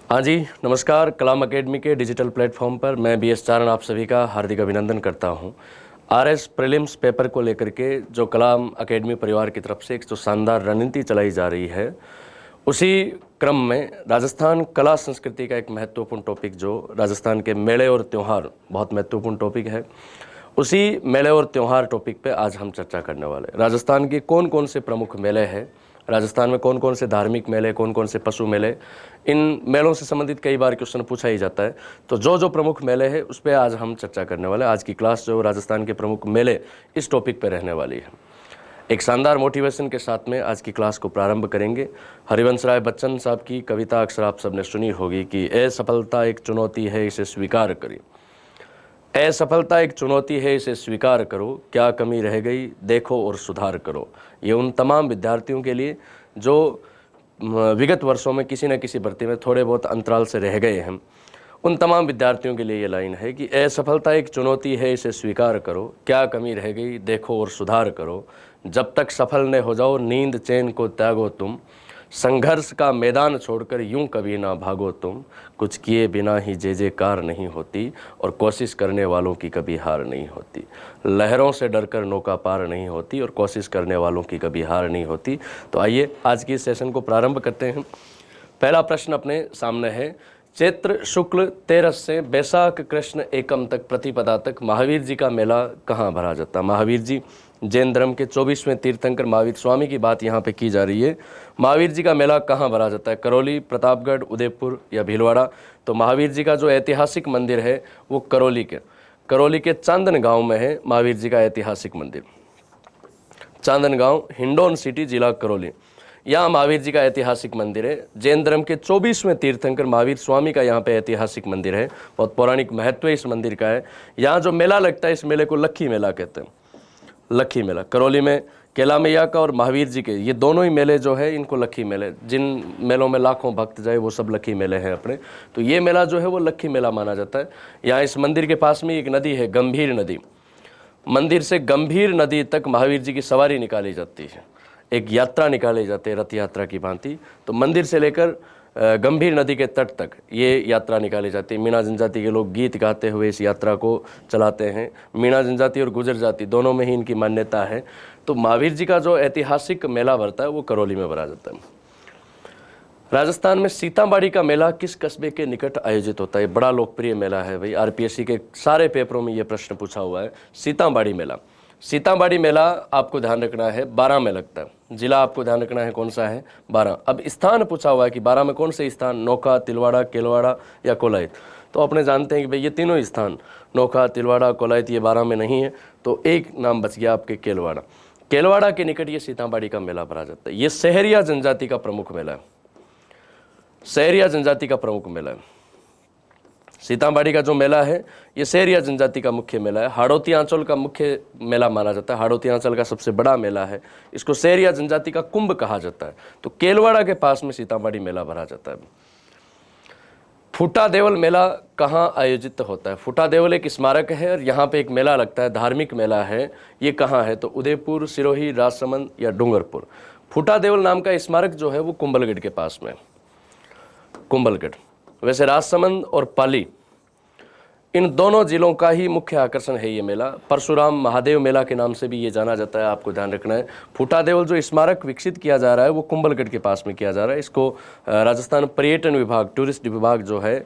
हाँ जी, नमस्कार। कलाम एकेडमी के डिजिटल प्लेटफॉर्म पर मैं BS चारण आप सभी का हार्दिक अभिनंदन करता हूँ। RS प्रीलिम्स पेपर को लेकर के जो कलाम एकेडमी परिवार की तरफ से एक जो शानदार रणनीति चलाई जा रही है, उसी क्रम में राजस्थान कला संस्कृति का एक महत्वपूर्ण टॉपिक जो राजस्थान के मेले और त्यौहार बहुत महत्वपूर्ण टॉपिक है, उसी मेले और त्यौहार टॉपिक पे आज हम चर्चा करने वाले। राजस्थान के कौन कौन से प्रमुख मेले हैं, राजस्थान में कौन कौन से धार्मिक मेले, कौन कौन से पशु मेले, इन मेलों से संबंधित कई बार क्वेश्चन पूछा ही जाता है। तो जो जो प्रमुख मेले हैं उस पर आज हम चर्चा करने वाले। आज की क्लास जो राजस्थान के प्रमुख मेले इस टॉपिक पर रहने वाली है। एक शानदार मोटिवेशन के साथ में आज की क्लास को प्रारंभ करेंगे। हरिवंश राय बच्चन साहब की कविता अक्सर आप सबने सुनी होगी कि असफलता एक चुनौती है, इसे स्वीकार करिए। असफलता एक चुनौती है, इसे स्वीकार करो, क्या कमी रह गई देखो और सुधार करो। ये उन तमाम विद्यार्थियों के लिए जो विगत वर्षों में किसी न किसी भर्ती में थोड़े बहुत अंतराल से रह गए हैं, उन तमाम विद्यार्थियों के लिए ये लाइन है कि असफलता एक चुनौती है, इसे स्वीकार करो, क्या कमी रह गई देखो और सुधार करो। जब तक सफल न हो जाओ नींद चैन को त्यागो तुम, संघर्ष का मैदान छोड़कर यूं कभी ना भागो तुम। कुछ किए बिना ही जय जयकार नहीं होती और कोशिश करने वालों की कभी हार नहीं होती। लहरों से डरकर नौका पार नहीं होती और कोशिश करने वालों की कभी हार नहीं होती। तो आइए आज की सेशन को प्रारंभ करते हैं। पहला प्रश्न अपने सामने है, चैत्र शुक्ल 13 से बैसाख कृष्ण एकम तक प्रतिपदा तक महावीर जी का मेला कहाँ भरा जाता है? महावीर जी जैन धर्म के 24वें तीर्थंकर महावीर स्वामी की बात यहाँ पे की जा रही है। महावीर जी का मेला कहाँ भरा जाता है? करौली, प्रतापगढ़, उदयपुर या भीलवाड़ा? तो महावीर जी का जो ऐतिहासिक मंदिर है वो करौली के चांदन गांव में है। महावीर जी का ऐतिहासिक मंदिर चांदन गांव, हिंडौन सिटी, जिला करौली, यहाँ महावीर जी का ऐतिहासिक मंदिर है। जैन धर्म के 24वें तीर्थंकर महावीर स्वामी का यहाँ पे ऐतिहासिक मंदिर है। बहुत पौराणिक महत्व इस मंदिर का है। यहाँ जो मेला लगता है इस मेले को लक्खी मेला कहते हैं। लक्खी मेला करौली में कैला मैया का और महावीर जी के, ये दोनों ही मेले जो है इनको लक्खी मेले, जिन मेलों में लाखों भक्त जाए वो सब लक्खी मेले हैं अपने। तो ये मेला जो है वो लक्खी मेला माना जाता है। यहाँ इस मंदिर के पास में एक नदी है, गंभीर नदी। मंदिर से गंभीर नदी तक महावीर जी की सवारी निकाली जाती है, एक यात्रा निकाली जाती है रथ यात्रा की भांति। तो मंदिर से लेकर गंभीर नदी के तट तक ये यात्रा निकाली जाती है। मीणा जनजाति के लोग गीत गाते हुए इस यात्रा को चलाते हैं। मीणा जनजाति और गुजर जाति दोनों में ही इनकी मान्यता है। तो महावीर जी का जो ऐतिहासिक मेला भरता है वो करौली में भरा जाता है। राजस्थान में सीतामढ़ी का मेला किस कस्बे के निकट आयोजित होता है? बड़ा लोकप्रिय मेला है भाई, RPSC के सारे पेपरों में ये प्रश्न पूछा हुआ है। सीतामढ़ी मेला, सीतामढ़ी मेला आपको ध्यान रखना है 12 में लगता है। जिला आपको ध्यान रखना है कौन सा है? 12। अब स्थान पूछा हुआ है कि 12 में कौन से स्थान, नोखा, तिलवाड़ा, केलवाड़ा या कोलायत? तो अपने जानते हैं कि भाई ये तीनों स्थान, नोखा, तिलवाड़ा, कोलायत, ये 12 में नहीं है। तो एक नाम बच गया आपके, केलवाड़ा। केलवाड़ा के निकट ये सीतामढ़ी का मेला भरा जाता है। ये सहरिया जनजाति का प्रमुख मेला है। सहरिया जनजाति का प्रमुख मेला है। सीतामढ़ी का जो मेला है ये सहरिया जनजाति का मुख्य मेला है। हाड़ौती आंचल का मुख्य मेला माना जाता है। हाड़ौती आंचल का सबसे बड़ा मेला है। इसको सहरिया जनजाति का कुंभ कहा जाता है। तो केलवाड़ा के पास में सीतामढ़ी मेला भरा जाता है। फूटा देवल मेला कहाँ आयोजित होता है? फूटा देवल एक स्मारक है और यहाँ पे एक मेला लगता है, धार्मिक मेला है। ये कहाँ है? तो उदयपुर, सिरोही, राजसमंद या डूंगरपुर। फूटा देवल नाम का स्मारक जो है वो कुंभलगढ़ के पास में, कुंभलगढ़। वैसे राजसमंद और पाली इन दोनों जिलों का ही मुख्य आकर्षण है ये मेला। परशुराम महादेव मेला के नाम से भी ये जाना जाता है, आपको ध्यान रखना है। फूटा देवल जो स्मारक विकसित किया जा रहा है वो कुंभलगढ़ के पास में किया जा रहा है। इसको राजस्थान पर्यटन विभाग, टूरिस्ट विभाग जो है,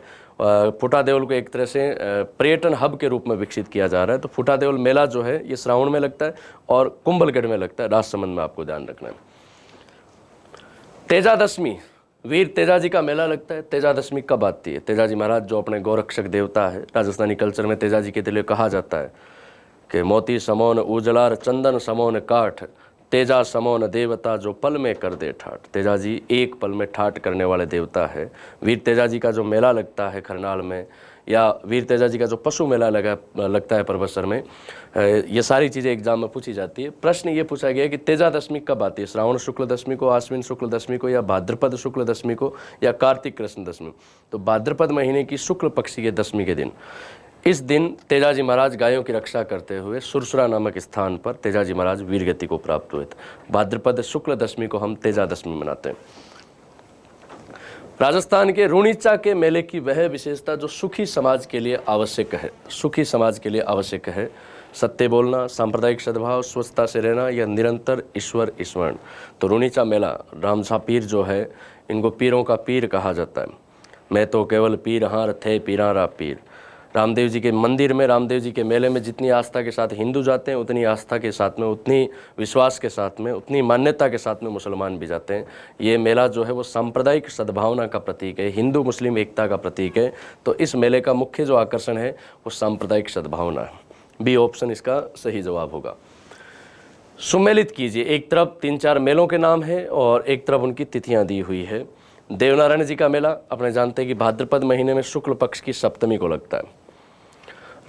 फूटा देवल को एक तरह से पर्यटन हब के रूप में विकसित किया जा रहा है। तो फूटा देवल मेला जो है ये श्रावण में लगता है और कुंभलगढ़ में लगता है, राजसमंद में, आपको ध्यान रखना है। तेजादशमी, वीर तेजाजी का मेला लगता है। तेजादशमी कब आती है? तेजाजी महाराज जो अपने गौरक्षक देवता है, राजस्थानी कल्चर में तेजाजी के लिए कहा जाता है कि मोती समोन उजलार, चंदन समोन काठ, तेजा समोन देवता जो पल में कर दे ठाठ। तेजाजी एक पल में ठाठ करने वाले देवता है। वीर तेजाजी का जो मेला लगता है खरनाल में, या वीर तेजाजी का जो पशु मेला लगता है परबसर में, ये सारी चीज़ें एग्जाम में पूछी जाती है। प्रश्न ये पूछा गया कि तेजादशमी कब आती है? श्रावण शुक्ल दशमी को, आश्विन शुक्ल दशमी को, या भाद्रपद शुक्ल दशमी को, या कार्तिक कृष्ण दशमी? तो भाद्रपद महीने की शुक्ल पक्षी के दशमी के दिन, इस दिन तेजाजी महाराज गायों की रक्षा करते हुए सुरसुरा नामक स्थान पर तेजाजी महाराज वीरगति को प्राप्त हुए थे। भाद्रपद शुक्ल दशमी को हम तेजादशमी मनाते हैं। राजस्थान के रूणीचा के मेले की वह विशेषता जो सुखी समाज के लिए आवश्यक है, सुखी समाज के लिए आवश्यक है, सत्य बोलना, सांप्रदायिक सद्भाव, स्वच्छता से रहना, यह निरंतर ईश्वर स्मरण। तो रूणीचा मेला, रामझा पीर जो है, इनको पीरों का पीर कहा जाता है। मैं तो केवल पीर हार थे पीरारा पीर। रामदेव जी के मंदिर में, रामदेव जी के मेले में जितनी आस्था के साथ हिंदू जाते हैं, उतनी आस्था के साथ में, उतनी विश्वास के साथ में, उतनी मान्यता के साथ में मुसलमान भी जाते हैं। ये मेला जो है वो सांप्रदायिक सद्भावना का प्रतीक है, हिंदू मुस्लिम एकता का प्रतीक है। तो इस मेले का मुख्य जो आकर्षण है वो सांप्रदायिक सद्भावना है। बी ऑप्शन इसका सही जवाब होगा। सुमेलित कीजिए, एक तरफ 3-4 मेलों के नाम है और एक तरफ उनकी तिथियां दी हुई है। देवनारायण जी का मेला अपने जानते हैं कि भाद्रपद महीने में शुक्ल पक्ष की सप्तमी को लगता है।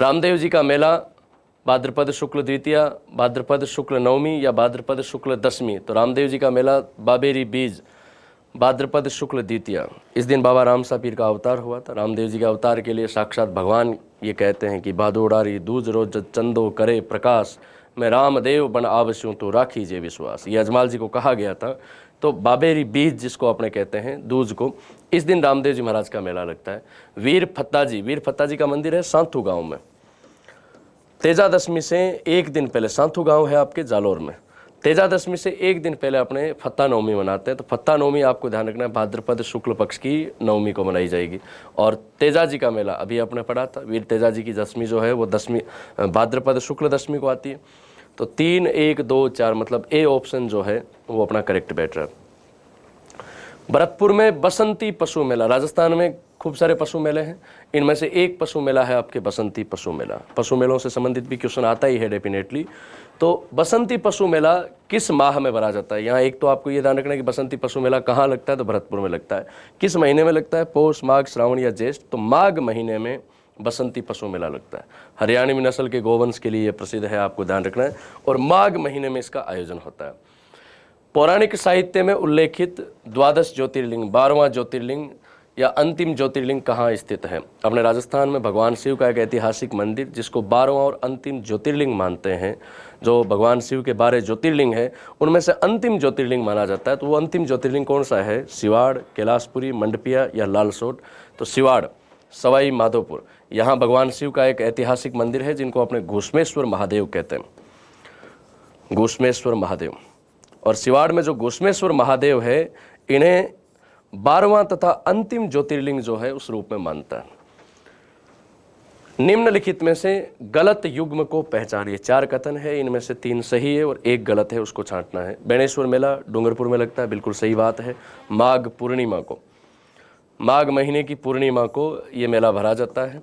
रामदेव जी का मेला भाद्रपद शुक्ल द्वितीया, भाद्रपद शुक्ल नवमी या भाद्रपद शुक्ल दशमी। तो रामदेव जी का मेला बाबेरी बीज, भाद्रपद शुक्ल द्वितीया। इस दिन बाबा रामसा पीर का अवतार हुआ था। रामदेव जी के अवतार के लिए साक्षात भगवान ये कहते हैं कि भादोड़ारी दूज रोज चंदो करे प्रकाश, मैं रामदेव बन आवस्यूं तो राखीजिए विश्वास। ये अजमाल जी को कहा गया था। तो बाबेरी बीज जिसको अपने कहते हैं, दूज को, इस दिन रामदेव जी महाराज का मेला लगता है। वीर फत्ता जी का मंदिर है सांथू गांव में। तेजा दशमी से एक दिन पहले, सांथू गांव है आपके जालोर में, तेजा दशमी से एक दिन पहले अपने फत्ता नवमी मनाते हैं। तो फत्ता नवमी आपको ध्यान रखना है, भाद्रपद शुक्ल पक्ष की नवमी को मनाई जाएगी। और तेजा जी का मेला अभी आपने पढ़ा था, वीर तेजा जी की दशमी जो है वो दशमी भाद्रपद शुक्ल दशमी को आती है। तो 3, 1, 2, 4 मतलब ए ऑप्शन जो है वो अपना करेक्ट बैठ रहा है। भरतपुर में बसंती पशु मेला, राजस्थान में खूब सारे पशु मेले हैं, इनमें से एक पशु मेला है आपके बसंती पशु मेला। पशु मेलों से संबंधित भी क्वेश्चन आता ही है डेफिनेटली। तो बसंती पशु मेला किस माह में भरा जाता है? यहाँ एक तो आपको ये ध्यान रखना है कि बसंती पशु मेला कहाँ लगता है, तो भरतपुर में लगता है। किस महीने में लगता है? पौष, माघ, श्रावण या ज्येष्ठ। तो माघ महीने में बसंती पशु मेला लगता है। हरियाणवी नस्ल के गोवंश के लिए ये प्रसिद्ध है, आपको ध्यान रखना है। और माघ महीने में इसका आयोजन होता है। पौराणिक साहित्य में उल्लेखित 12 ज्योतिर्लिंग, 12वां ज्योतिर्लिंग या अंतिम ज्योतिर्लिंग कहाँ स्थित है? अपने राजस्थान में भगवान शिव का एक ऐतिहासिक मंदिर जिसको 12वां और अंतिम ज्योतिर्लिंग मानते हैं। जो भगवान शिव के 12 ज्योतिर्लिंग हैं उनमें से अंतिम ज्योतिर्लिंग माना जाता है। तो वो अंतिम ज्योतिर्लिंग कौन सा है? सिवाड़, कैलाशपुरी, मंडपिया या लालसोट। तो सिवाड़, सवाई माधोपुर, यहाँ भगवान शिव का एक ऐतिहासिक मंदिर है जिनको अपने घुश्मेश्वर महादेव कहते हैं। घुश्मेश्वर महादेव। और सिवाड़ में जो घुश्मेश्वर महादेव है, इन्हें 12वां तथा अंतिम ज्योतिर्लिंग जो है उस रूप में मानता है। निम्नलिखित में से गलत युग्म को पहचानिए। 4 कथन है, इनमें से 3 सही है और 1 गलत है, उसको छांटना है। बेणेश्वर मेला डूंगरपुर में लगता है, बिल्कुल सही बात है। माघ पूर्णिमा को, माघ महीने की पूर्णिमा को ये मेला भरा जाता है।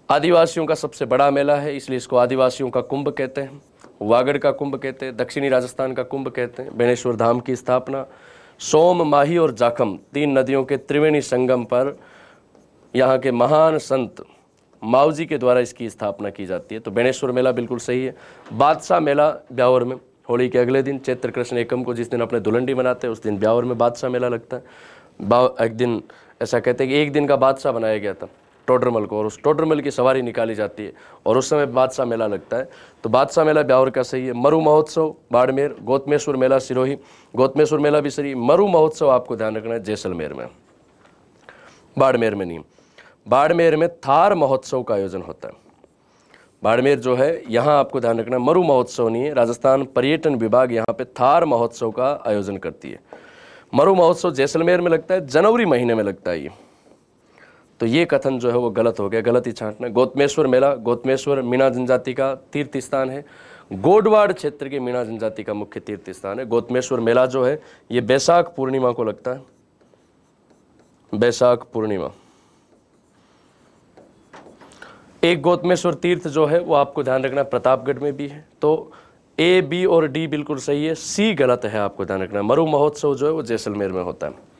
आदिवासियों का सबसे बड़ा मेला है, इसलिए इसको आदिवासियों का कुंभ कहते हैं। वागड़ का कुंभ कहते हैं, दक्षिणी राजस्थान का कुंभ कहते हैं। बेणेश्वर धाम की स्थापना सोम, माही और जाखम 3 नदियों के त्रिवेणी संगम पर यहाँ के महान संत माऊजी के द्वारा इसकी स्थापना की जाती है। तो बेणेश्वर मेला बिल्कुल सही है। बादशाह मेला ब्यावर में, होली के अगले दिन चैत्र कृष्ण एकम को जिस दिन अपने दुलंडी मनाते हैं उस दिन ब्यावर में बादशाह मेला लगता है। एक दिन ऐसा कहते हैं कि एक दिन का बादशाह बनाया गया था टोडरमल को, और उस टोडरमल की सवारी निकाली जाती है और उस समय बादशाह मेला लगता है। तो बादशाह मेला ब्यावर का सही है। मरु महोत्सव बाड़मेर, गौतमेश्वर मेला सिरोही, गौतमेश्वर मेला भी सही। मरु महोत्सव आपको ध्यान रखना है जैसलमेर में, बाड़मेर में नहीं। बाड़मेर में थार महोत्सव का आयोजन होता है। बाड़मेर जो है यहाँ आपको ध्यान रखना है, मरु महोत्सव नहीं है। राजस्थान पर्यटन विभाग यहाँ पे थार महोत्सव का आयोजन करती है। मरु महोत्सव जैसलमेर में लगता है, जनवरी महीने में लगता है ये। तो ये कथन जो है वो गलत हो गया, गलत ही छांटना। गौतमेश्वर मेला, गौतमेश्वर मीणा जनजाति का तीर्थ स्थान है। गोडवाड़ क्षेत्र के मीणा जनजाति का मुख्य तीर्थ स्थान है। गौतमेश्वर मेला जो है ये बैसाख पूर्णिमा को लगता है, बैसाख पूर्णिमा। एक गौतमेश्वर तीर्थ जो है वो आपको ध्यान रखना प्रतापगढ़ में भी है। तो ए, बी और डी बिल्कुल सही है, सी गलत है, आपको ध्यान रखना। मरु महोत्सव जो है वो जैसलमेर में होता है।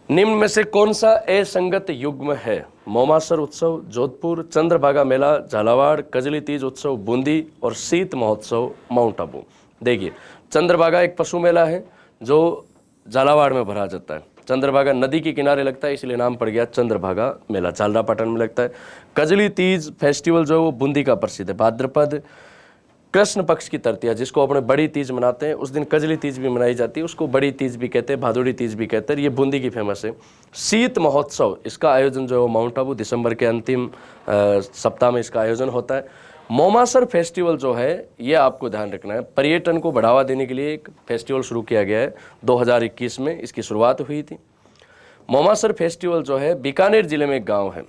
निम्न में से कौन सा असंगत युग्म है? मोमासर उत्सव जोधपुर, चंद्रभागा मेला झालावाड़, कजली तीज उत्सव बूंदी और शीत महोत्सव माउंट आबू। देखिए, चंद्रभागा एक पशु मेला है जो झालावाड़ में भरा जाता है। चंद्रभागा नदी के किनारे लगता है, इसलिए नाम पड़ गया चंद्रभागा मेला। झालरापाटन में लगता है। कजली तीज फेस्टिवल जो है वो बूंदी का प्रसिद्ध है। भाद्रपद कृष्ण पक्ष की तृतीया, जिसको अपने बड़ी तीज मनाते हैं, उस दिन कजली तीज भी मनाई जाती है, उसको बड़ी तीज भी कहते हैं, भादुड़ी तीज भी कहते हैं। ये बूंदी की फेमस है। शीत महोत्सव, इसका आयोजन जो है माउंट आबू दिसंबर के अंतिम सप्ताह में इसका आयोजन होता है। मोमासर फेस्टिवल जो है, ये आपको ध्यान रखना है, पर्यटन को बढ़ावा देने के लिए एक फेस्टिवल शुरू किया गया है। 2021 में इसकी शुरुआत हुई थी। मोमासर फेस्टिवल जो है, बीकानेर जिले में एक गाँव है,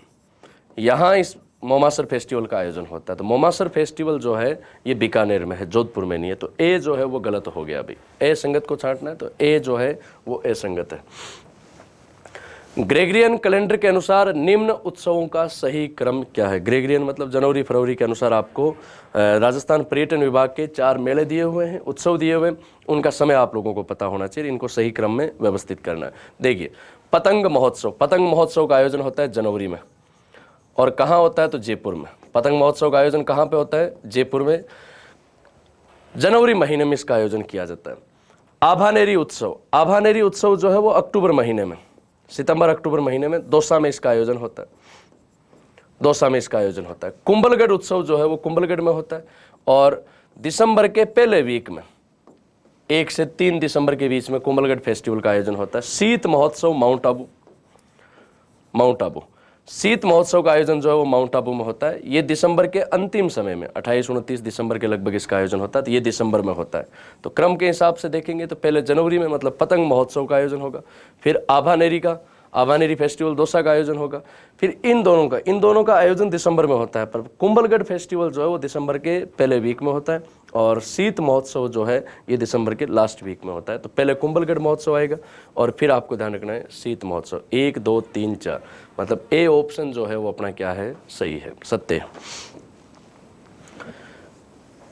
यहाँ इस मोमासर फेस्टिवल का आयोजन होता है। तो मोमासर फेस्टिवल जो है ये बीकानेर में है, जोधपुर में नहीं है। तो ए जो है वो गलत हो गया। अभी ए संगत को छांटना है, तो ए जो है वो ए संगत है। ग्रेगरियन कैलेंडर के अनुसार निम्न उत्सवों का सही क्रम क्या है? ग्रेगरियन मतलब जनवरी फरवरी के अनुसार आपको राजस्थान पर्यटन विभाग के 4 मेले दिए हुए हैं, उत्सव दिए हुए हैं, उनका समय आप लोगों को पता होना चाहिए, इनको सही क्रम में व्यवस्थित करना है। देखिए, पतंग महोत्सव, पतंग महोत्सव का आयोजन होता है जनवरी में, और कहाँ होता है? तो जयपुर में। पतंग महोत्सव का आयोजन कहाँ पे होता है? जयपुर में। जनवरी महीने में इसका आयोजन किया जाता है। आभानेरी उत्सव, आभानेरी उत्सव जो है वो अक्टूबर महीने में, सितंबर अक्टूबर महीने में दौसा में इसका आयोजन होता है। दौसा में इसका आयोजन होता है। कुंभलगढ़ उत्सव जो है वो कुंभलगढ़ में होता है, और दिसंबर के पहले वीक में 1 से 3 दिसंबर के बीच में कुंभलगढ़ फेस्टिवल का आयोजन होता है। शीत महोत्सव माउंट आबू, माउंट आबू शीत महोत्सव का आयोजन जो है वो माउंट आबू में होता है। ये दिसंबर के अंतिम समय में 28-29 दिसंबर के लगभग इसका आयोजन होता है। तो ये दिसंबर में होता है। तो क्रम के हिसाब से देखेंगे तो पहले जनवरी में मतलब पतंग महोत्सव का आयोजन होगा, फिर आभानेरी फेस्टिवल दौसा का आयोजन होगा, फिर इन दोनों का आयोजन दिसंबर में होता है। पर कुंभलगढ़ फेस्टिवल जो है वो दिसंबर के पहले वीक में होता है, और शीत महोत्सव जो है ये दिसंबर के लास्ट वीक में होता है। तो पहले कुंभलगढ़ महोत्सव आएगा, और फिर आपको ध्यान रखना है शीत महोत्सव। 1, 2, 3, 4 मतलब ए ऑप्शन जो है वो अपना क्या है? सही है, सत्य है।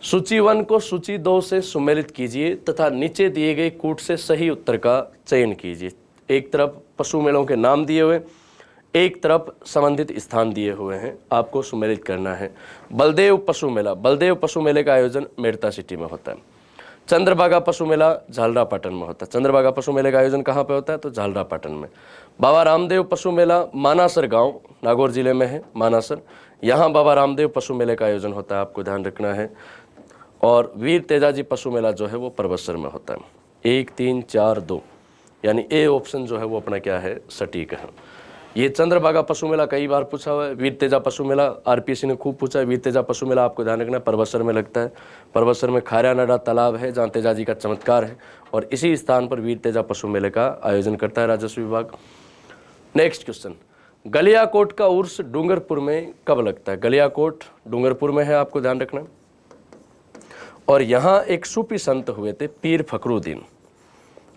सूची 1 को सूची 2 से सुमेलित कीजिए तथा नीचे दिए गए कूट से सही उत्तर का चयन कीजिए। एक तरफ पशु मेलों के नाम दिए हुए, एक तरफ संबंधित स्थान दिए हुए हैं, आपको सुमेलित करना है। बलदेव पशु मेला, बलदेव पशु मेले का आयोजन मेड़ता सिटी में होता है। चंद्रभागा पशु मेला झालरापाटन में होता है। चंद्रभागा पशु मेले का आयोजन कहाँ पे होता है? तो झालरापाटन में। बाबा रामदेव पशु मेला मानासर गांव, नागौर जिले में है मानासर, यहाँ बाबा रामदेव पशु मेले का आयोजन होता है, आपको ध्यान रखना है। और वीर तेजाजी पशु मेला जो है वो परबसर में होता है। 1, 3, 4, 2 यानी ए ऑप्शन जो है वो अपना क्या है? सटीक है। ये चंद्रभागा पशु मेला कई बार पूछा हुआ है। वीर तेजा पशु मेला आरपीएससी ने खूब पूछा है। वीर तेजा पशु मेला आपको ध्यान रखना है परबसर में लगता है। परबसर में खारियानाडा तालाब है जहाँ तेजाजी का चमत्कार है, और इसी स्थान पर वीर तेजा पशु मेले का आयोजन करता है राजस्व विभाग। नेक्स्ट क्वेश्चन, गलियाकोट का उर्स डूंगरपुर में कब लगता है? गलियाकोट डूंगरपुर में है, आपको ध्यान रखना। और यहाँ एक सूफी संत हुए थे, पीर फखरुद्दीन।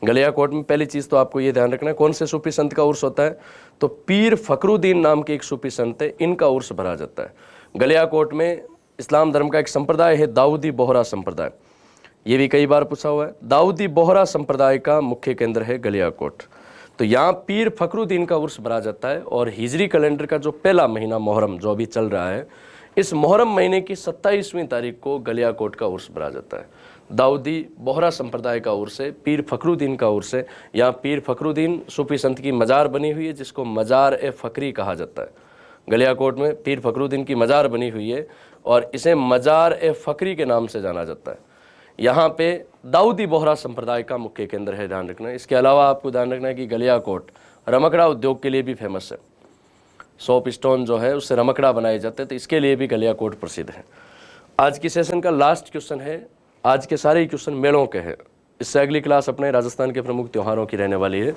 गलियाकोट में पहली चीज़ तो आपको ये ध्यान रखना है, कौन से सूफी संत का उर्स होता है? तो पीर फखरुद्दीन नाम के एक सूफी संत है, इनका उर्स भरा जाता है। गलियाकोट में इस्लाम धर्म का एक संप्रदाय है, दाऊदी बोहरा संप्रदाय, ये भी कई बार पूछा हुआ है। दाऊदी बोहरा संप्रदाय का मुख्य केंद्र है गलियाकोट। तो यहाँ पीर फखरुद्दीन का उर्स भरा जाता है। और हिजरी कैलेंडर का जो पहला महीना मुहर्रम जो अभी चल रहा है, इस मुहर्रम महीने की 27वीं तारीख को गलियाकोट का उर्स भरा जाता है। दाऊदी बोहरा संप्रदाय का उर्स है, पीर फखरुद्दीन का उर्स है। यहाँ पीर फखरुद्दीन सूफी संत की मज़ार बनी हुई है, जिसको मज़ार ए फ़करी कहा जाता है। गलियाकोट में पीर फखरुद्दीन की मज़ार बनी हुई है, और इसे मज़ार ए फ़करी के नाम से जाना जाता है। यहाँ पे दाऊदी बोहरा संप्रदाय का मुख्य केंद्र है, ध्यान रखना है। इसके अलावा आपको ध्यान रखना है कि गलियाकोट रमकड़ा उद्योग के लिए भी फेमस है। सोप स्टोन जो है उससे रमकड़ा बनाए जाते हैं, तो इसके लिए भी गलियाकोट प्रसिद्ध है। आज की सेशन का लास्ट क्वेश्चन है, आज के सारे क्वेश्चन मेलों के हैं। इससे अगली क्लास अपने राजस्थान के प्रमुख त्योहारों की रहने वाली है।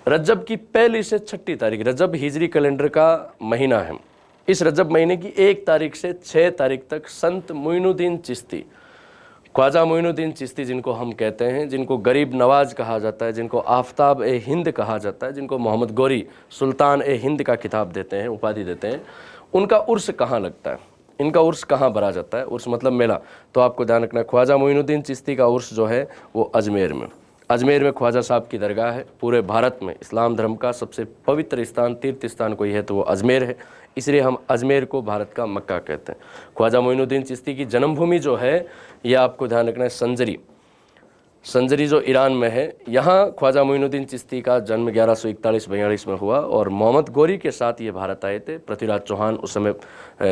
रजब की 1 से 6 तारीख, रजब हिजरी कैलेंडर का महीना है। इस रजब महीने की 1 तारीख से 6 तारीख तक संत मोइनुद्दीन चिश्ती, ख्वाजा मोइनुद्दीन चिश्ती जिनको हम कहते हैं, जिनको गरीब नवाज कहा जाता है, जिनको आफताब ए हिंद कहा जाता है, जिनको मोहम्मद गौरी सुल्तान ए हिंद का खिताब देते हैं, उपाधि देते हैं, उनका उर्स कहाँ लगता है? इनका उर्स कहाँ भरा जाता है? उर्स मतलब मेला। तो आपको ध्यान रखना है, ख्वाजा मोइनुद्दीन चिश्ती का उर्स जो है वो अजमेर में, अजमेर में ख्वाजा साहब की दरगाह है। पूरे भारत में इस्लाम धर्म का सबसे पवित्र स्थान, तीर्थ स्थान कोई है तो वो अजमेर है, इसलिए हम अजमेर को भारत का मक्का कहते हैं। ख्वाजा मोइनुद्दीन चिश्ती की जन्मभूमि जो है यह आपको ध्यान रखना है संजरी, संजरी जो ईरान में है, यहाँ ख्वाजा मोइनुद्दीन चिश्ती का जन्म 1141-42 में हुआ, और मोहम्मद गौरी के साथ ये भारत आए थे। पृथ्वीराज चौहान उस समय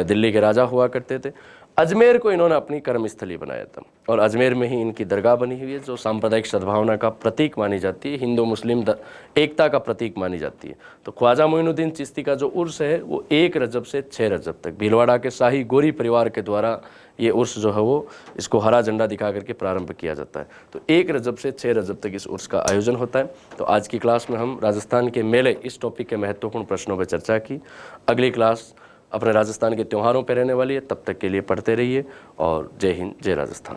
दिल्ली के राजा हुआ करते थे। अजमेर को इन्होंने अपनी कर्मस्थली बनाया था और अजमेर में ही इनकी दरगाह बनी हुई है जो सांप्रदायिक सद्भावना का प्रतीक मानी जाती है, हिंदू मुस्लिम एकता का प्रतीक मानी जाती है। तो ख्वाजा मोइनुद्दीन चिश्ती का जो उर्स है वो 1 रजब से 6 रजब तक भीलवाड़ा के शाही गोरी परिवार के द्वारा ये उर्स जो है वो इसको हरा झंडा दिखा करके प्रारंभ किया जाता है। तो 1 रजब से 6 रजब तक इस उर्स का आयोजन होता है। तो आज की क्लास में हम राजस्थान के मेले इस टॉपिक के महत्वपूर्ण प्रश्नों पर चर्चा की। अगली क्लास अपने राजस्थान के त्योहारों पर रहने वाली है। तब तक के लिए पढ़ते रहिए और जय हिंद, जय राजस्थान।